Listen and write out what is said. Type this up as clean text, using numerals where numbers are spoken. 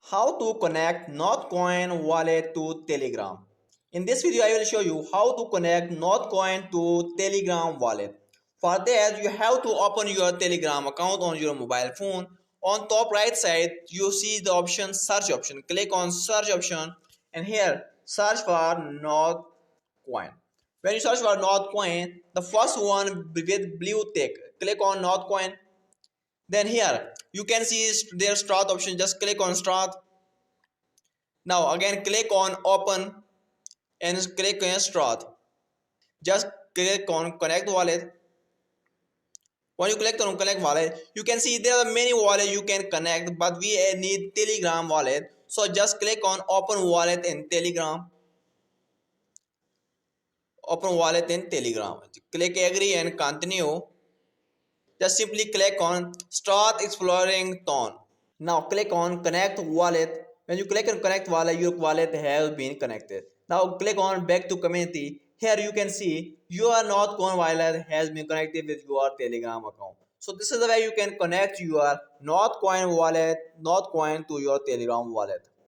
How to connect notcoin wallet to Telegram. In this video, I will show you how to connect notcoin to Telegram wallet. For that, you have to open your Telegram account on your mobile phone. On top right side, you see the option search option. Click on search option and here search for notcoin. When you search for notcoin, the first one with blue tick, click on notcoin. Then here you can see their start option. Just click on start. Now again click on open and click on start. Just click on connect wallet. When you click on connect wallet, you can see there are many wallets you can connect, but we need Telegram wallet. So just click on open wallet in Telegram. Open wallet in Telegram. Click agree and continue. Just simply click on start exploring tone. Now click on connect wallet. When you click on connect wallet, your wallet has been connected. Now click on back to community. Here you can see your notcoin wallet has been connected with your Telegram account. So this is the way you can connect your notcoin wallet, notcoin to your Telegram wallet.